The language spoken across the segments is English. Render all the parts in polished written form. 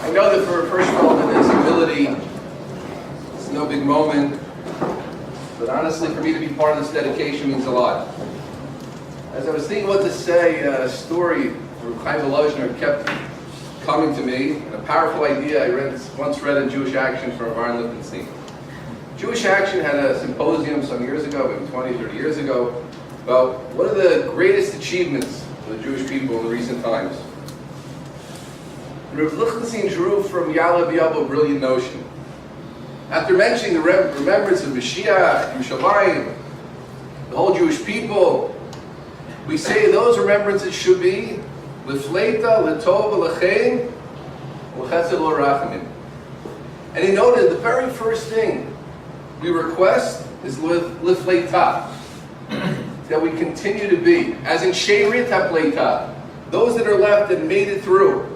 I know that for Hirshfeld and his humility, it's no big moment, but honestly, for me to be part of this dedication means a lot. As I was thinking what to say, a story from Chaim Volozhiner kept coming to me, and a powerful idea I once read in Jewish Action from Varn Lichtenstein. Jewish Action had a symposium some years ago, maybe 20, 30 years ago, about what are the greatest achievements of the Jewish people in recent times. Rabbi Lichtenstein drew from Yala B'Yabo a brilliant notion. After mentioning the remembrance of Mashiach, Yerushalayim, the whole Jewish people, we say those remembrances should be L'fleita, L'tov, L'chein, L'chesed, L'rachamim. And he noted the very first thing we request is L'fleita, that we continue to be, as in She'erit HaPleita, those that are left that made it through.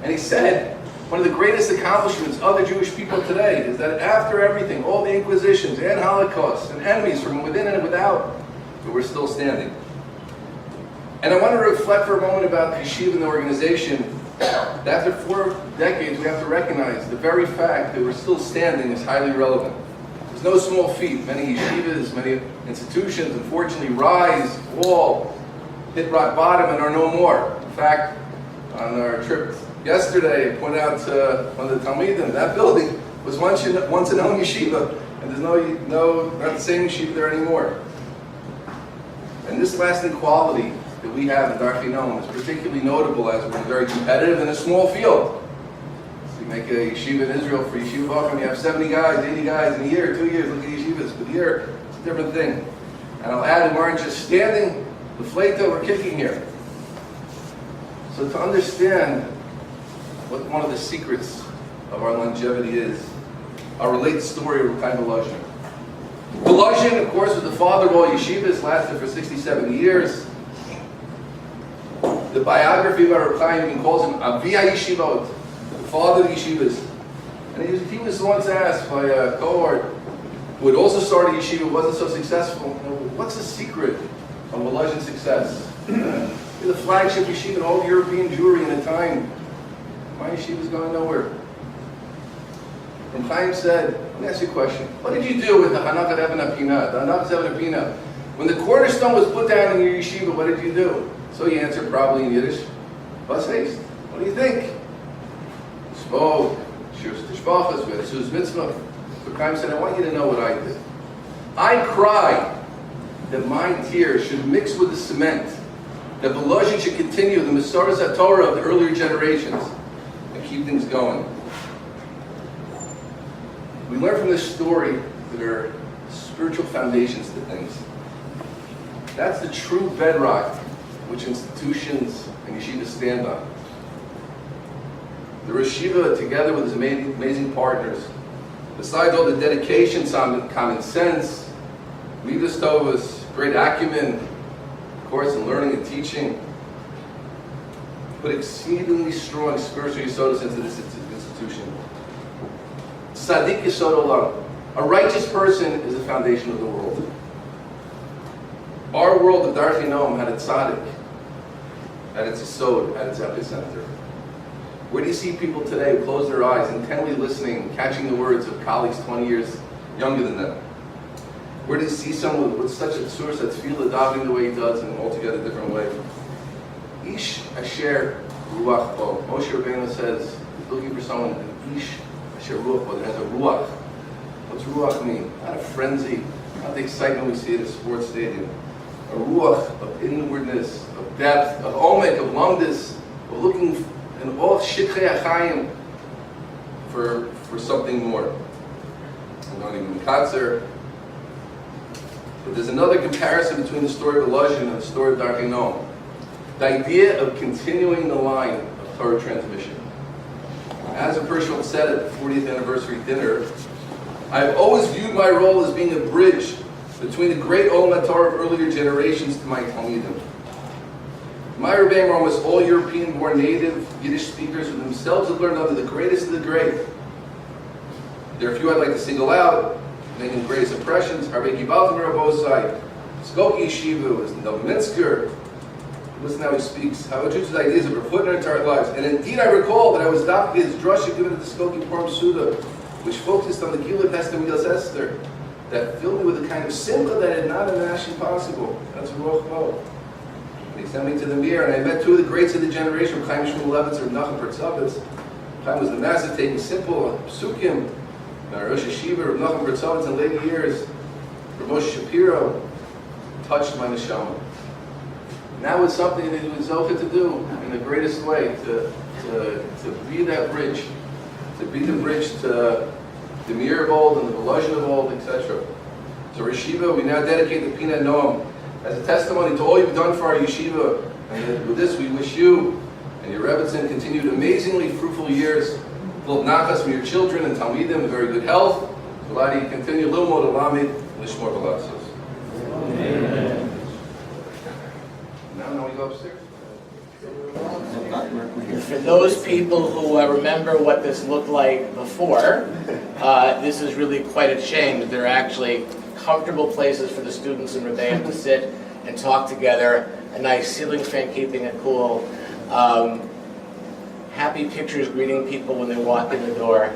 And he said, one of the greatest accomplishments of the Jewish people today is that after everything, all the inquisitions and holocausts and enemies from within and without, that we're still standing. And I want to reflect for a moment about Yeshiva and the organization. That after 4 decades, we have to recognize the very fact that we're still standing is highly relevant. There's no small feat. Many yeshivas, many institutions, unfortunately, rise, fall, hit rock bottom, and are no more. In fact, on our trip yesterday, I pointed out to one of the Talmidim, that building was once a known yeshiva, and there's not the same yeshiva there anymore. And this lasting quality that we have in Darche Noam is particularly notable as we're very competitive in a small field. So you make a yeshiva in Israel for Yeshiva Darche, you have 70 guys, 80 guys in a year, 2 years, look at yeshivas, but here, it's a different thing. And I'll add, we aren't just standing, the fleita, we're kicking here. So to understand what one of the secrets of our longevity is, I'll relate the story of Chaim Volozhiner. Volozhin, of course, was the father of all yeshivas, lasted for 67 years. The biography of Rabbi Chaim even calls him Avi HaYeshivot, the father of yeshivas. And he was once asked by a cohort who had also started yeshiva, wasn't so successful, what's the secret of Volozhin's success? You're the flagship yeshiva in all European Jewry in a time. My yeshiva's going nowhere. And Chaim said, let me ask you a question. What did you do with the Hanachat Even HaPinat, the Hanachat Even HaPinat? When the cornerstone was put down in your yeshiva, what did you do? So he answered probably in Yiddish, was heißt? What do you think? Spoke, Shus Tishbachas, Sus Mitzvah. So Chaim said, I want you to know what I did. I cried that my tears should mix with the cement, that Volozhin should continue the Masoras HaTorah of the earlier generations and keep things going. We learn from this story that there are spiritual foundations to things. That's the true bedrock which institutions and yeshivas stand on. The Yeshiva, together with his amazing partners, besides all the dedication, common sense, midas tovas, great acumen, of course, in learning and teaching, put exceedingly strong spiritual yisodos into this institution. Tzaddik yisod olam. A righteous person is the foundation of the world. Our world of Darche Noam had a tzaddik at its yisod, at its epicenter. Where do you see people today who close their eyes, intently listening, catching the words of colleagues 20 years younger than them? Where do you see someone with such a source that's feel davening the way he does in an altogether different way? Ish asher ruach bo. Moshe Rabbeinu says he's looking for someone, an ish asher ruach bo, that has a ruach. What's ruach mean? Not a frenzy, not the excitement we see at a sports stadium. A ruach of inwardness, of depth, of omek, of lumdis, of looking in all shitchei achayim for something more. I'm not even katzer. But there's another comparison between the story of Volozhin and the story of Darche Noam. The idea of continuing the line of Torah transmission. As a Hirshfeld said at the 40th anniversary dinner, I've always viewed my role as being a bridge between the great Olam HaTorah of earlier generations to my Talmidim. My Rebbeim are almost all European-born native Yiddish speakers who themselves have learned under the greatest of the great. There are a few I'd like to single out, making the greatest impressions. Rabbi Kibalton Rabosai, Skokie Yeshiva, was Novominsker, Listen how he speaks, how interesting ideas are put into our lives. And indeed, I recall that I was adopted his drasha given at the Skokie Purim Suda, which focused on the Gilad Esther Midas Esther, that filled me with a kind of simcha that had not imagined possible. That's a Ruach Mo. And he sent me to the Mir, and I met two of the greats of the generation, Chaim Shmuel Levitz and Nachum Bertzovitz. Chaim was the master taking simple psukim. Our Rosh Yeshiva, Nachum Bertzovitz in later years, Moshe Shapiro, touched my neshama. And that was something that he was zocheh to do in the greatest way, to be that bridge, to be the bridge to the Mir of old and the Volozhin of old, etc. So Yeshiva, we now dedicate the Pinat Noam as a testimony to all you've done for our Yeshiva. And with this, we wish you and your Rebbetzin continued amazingly fruitful years, full of nachas from your children and Talmidim, very good health. Allow you to continue a little more to Lamed, Lishmor B'Latzos. Amen. Now we go upstairs. For those people who remember what this looked like before, this is really quite a change. There are actually comfortable places for the students and Rebbeim to sit and talk together, a nice ceiling fan keeping it cool, happy pictures greeting people when they walk in the door.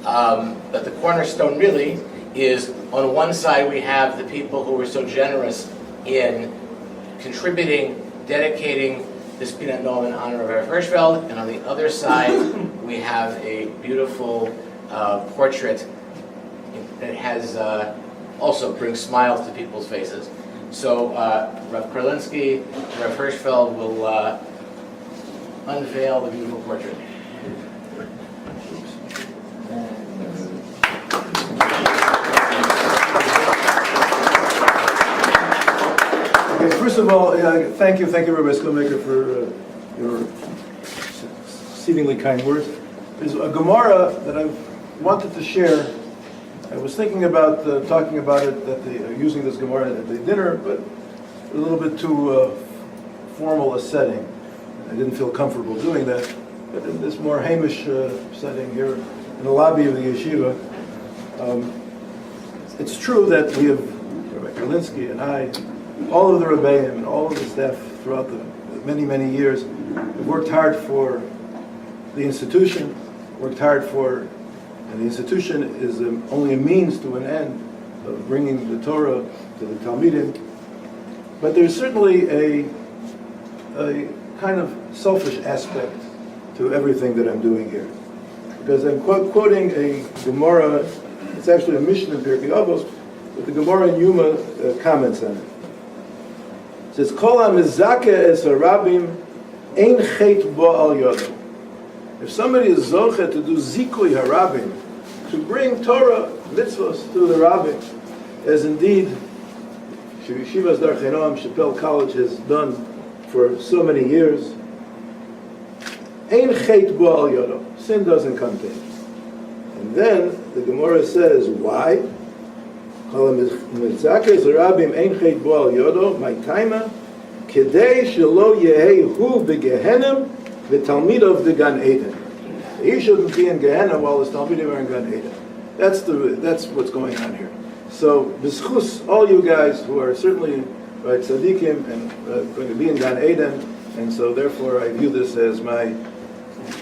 But the cornerstone really is, on one side we have the people who were so generous in contributing, dedicating this Pinat Noam in honor of Rabbi Hirshfeld, and on the other side we have a beautiful portrait that has also brings smiles to people's faces. So Rav Kurlinsky, Rav Hirshfeld will unveil the beautiful portrait. Okay, first of all, thank you, Rabbi Skillmaker, for your exceedingly kind words. There's a Gemara that I wanted to share. I was thinking about talking about it, using this Gemara at the dinner, but a little bit too formal a setting. I didn't feel comfortable doing that. But in this more Hamish setting here in the lobby of the yeshiva, it's true that we have, Rabbi Kurlinsky and I, all of the Rebbeim and all of the staff throughout the many, many years have worked hard for the institution, and the institution is only a means to an end of bringing the Torah to the Talmidim. But there's certainly a kind of selfish aspect to everything that I'm doing here. Because I'm quoting a Gemara, it's actually a Mishnah in Pirkei Avos, but the Gemara in Yuma comments on it. It says, Kol ha-mizakeh es harabim ein chet bo al yodo. If somebody is zoche to do zikui harabim, to bring Torah, mitzvahs to the rabbis, as indeed Yeshiva Darche Noam, Shapell College has done for so many years, ein chet bo al yodo. Sin doesn't come to him. And then the Gemara says, why? Kol ha-mizakeh es harabim ein chet bo al yodo, my taima, kedei shelo yehei hu begehenim v'talmid of the Gan Eden. He shouldn't be in Gehenna while his Talmidim are in Gan Eden. That's what's going on here. So, b'schus, all you guys who are certainly right tzaddikim and going to be in Gan Eden, and so therefore I view this as my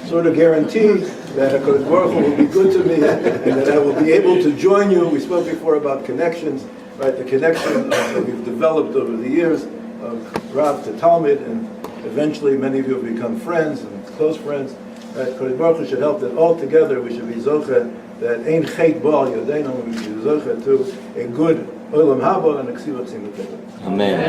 sort of guarantee that HaKadosh Baruch Hu will be good to me and that I will be able to join you. We spoke before about connections, right? The connection that we've developed over the years of Rav to Talmid, and eventually many of you have become friends and close friends. Right? HaKadosh Baruch Hu should help that all together we should be zocheh, that ein chet bo al yodeinu, we should be zocheh to a good olam haba and a ksivot tzimut. Amen.